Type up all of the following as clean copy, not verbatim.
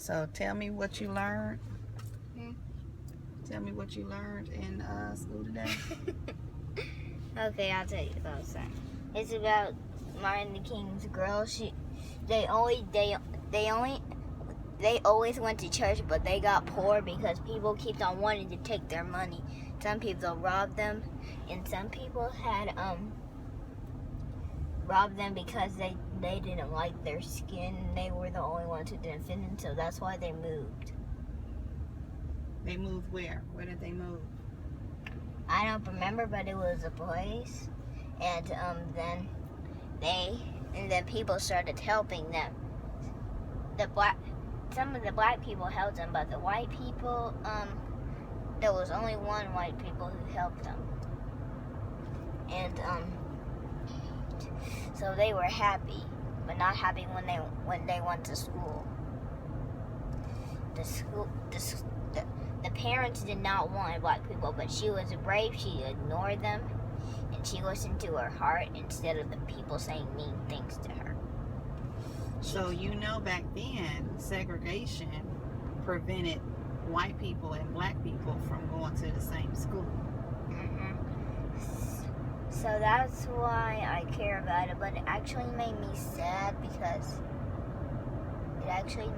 So tell me what you learned. Hmm? Tell me what you learned in school today. Okay, I'll tell you about that. It's about Martin Luther King's girl. They always went to church, but they got poor because people kept on wanting to take their money. Some people robbed them, and some people had robbed them because they didn't like their skin. And they were the only ones who didn't fit in, so that's why they moved. They moved where? Where did they move? I don't remember, but it was a place, and then people started helping them. Some of the black people helped them, but the white people, there was only one white people who helped them, and so they were happy, but not happy when they went to school. The parents did not want black people, but she was brave. She ignored them, and she listened to her heart instead of the people saying mean things to her. So you know back then, segregation prevented white people and black people from going to the same school. Mm-hmm. So that's why I care about it, but it actually made me sad because actually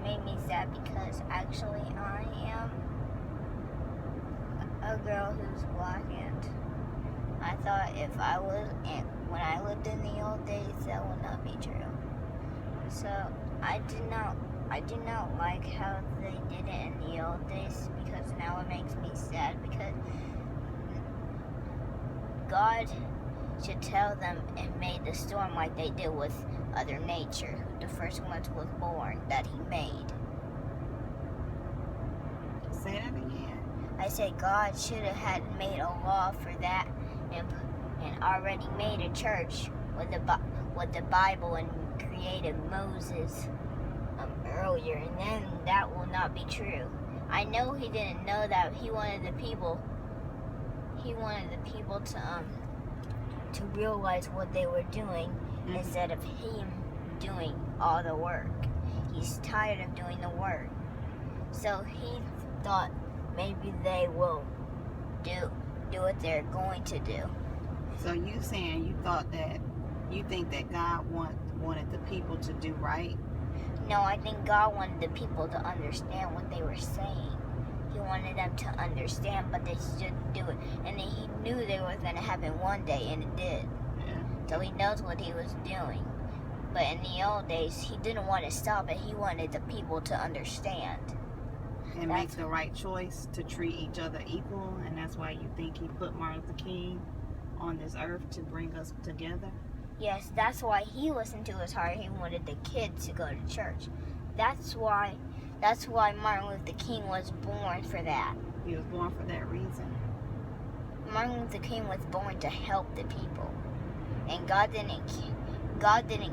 I am a girl who's black, and I thought when I lived in the old days, that would not be true. So I do not like how they did it in the old days, because now it makes me sad, because God should tell them and made the storm like they did with other nature, the first ones was born that he made. Say that again. I said God should have had made a law for that, and already made a church with the Bible and created Moses earlier, and then that will not be true. I know he didn't know that. He wanted the people to realize what they were doing, Mm-hmm. instead of him doing all the work. He's tired of doing the work. So he thought maybe they will do what they're going to do. So you saying you think that God wanted the people to do right? No, I think God wanted the people to understand what they were saying. He wanted them to understand, but they shouldn't do it. And he knew they were going to happen one day, and it did. Yeah. So he knows what he was doing. But in the old days, he didn't want to stop it. He wanted the people to understand. And make the right choice to treat each other equal, and that's why you think he put Martin Luther King on this earth to bring us together? Yes, that's why he listened to his heart. He wanted the kids to go to church. That's why Martin Luther King was born for that. He was born for that reason. Martin Luther King was born to help the people. And God didn't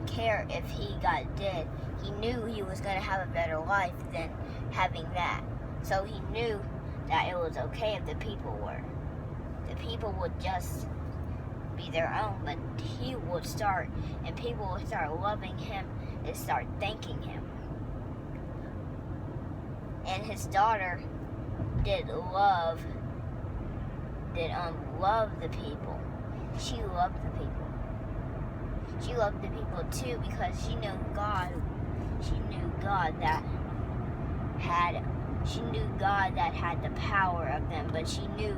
care if he got dead. He knew he was going to have a better life than having that. So he knew that it was okay if the people were. The people would just be their own, but he would start, and people would start loving him and start thanking him. And his daughter did love the people. She loved the people. She loved the people too, because she knew God that had the power of them, but she knew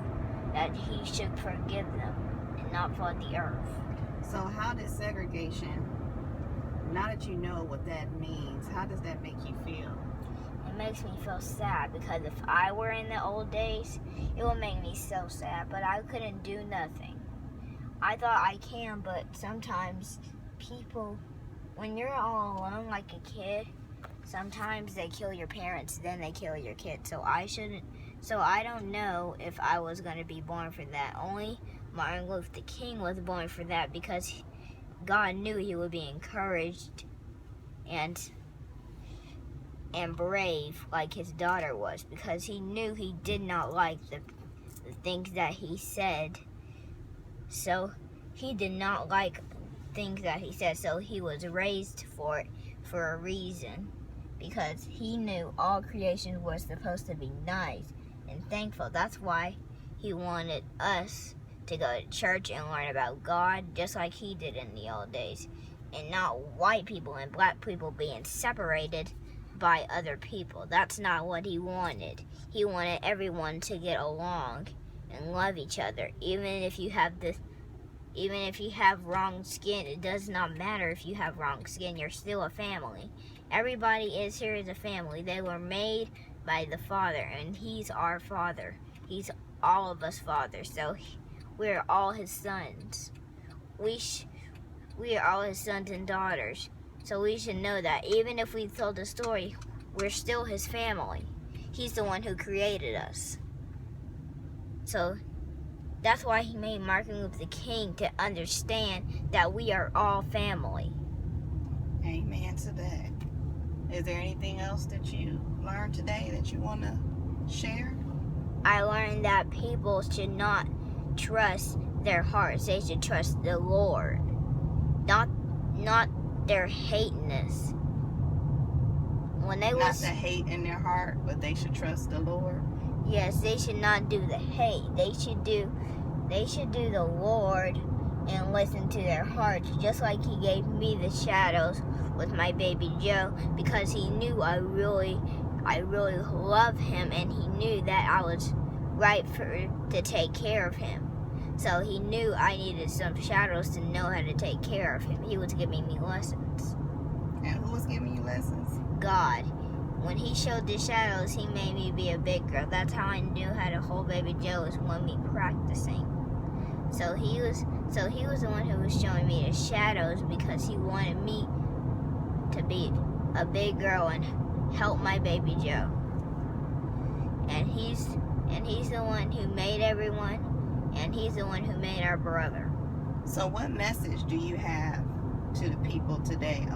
that he should forgive them and not flood the earth. So how does segregation, now that you know what that means, how does that make you feel? It makes me feel sad, because if I were in the old days, it would make me so sad, but I couldn't do nothing. I thought I can, but sometimes people, when you're all alone like a kid, sometimes they kill your parents, then they kill your kids. So I don't know if I was going to be born for that. Only Martin Luther King was born for that, because God knew he would be encouraged and brave like his daughter was, because he knew he did not like the things that he said. So he did not like things that he said, so he was raised for it for a reason, because he knew all creation was supposed to be nice and thankful. That's why he wanted us to go to church and learn about God just like he did in the old days, and not white people and black people being separated by other people. That's not what he wanted. He wanted everyone to get along and love each other. Even if you have wrong skin, it does not matter if you have wrong skin. You're still a family. Everybody is here as a family. They were made by the Father, and he's our Father. He's all of us fathers, so we're all his sons. We are all his sons and daughters. So we should know that even if we told the story, we're still his family. He's the one who created us. So that's why he made Martin Luther King, to understand that we are all family. Amen to that. Is there anything else that you learned today that you want to share? I learned that people should not trust their hearts. They should trust the Lord. Not their hateness. When they Not the hate in their heart, but they should trust the Lord. Yes, they should not do the hate. They should do the Lord and listen to their hearts, just like he gave me the shadows with my baby Joe, because he knew I really love him, and he knew that I was right to take care of him. So he knew I needed some shadows to know how to take care of him. He was giving me lessons. And who was giving you lessons? God. When he showed the shadows, he made me be a big girl. That's how I knew how to hold baby Joe, was when me practicing. So he was the one who was showing me the shadows, because he wanted me to be a big girl and help my baby Joe. And he's the one who made everyone, and he's the one who made our brother. So what message do you have to the people today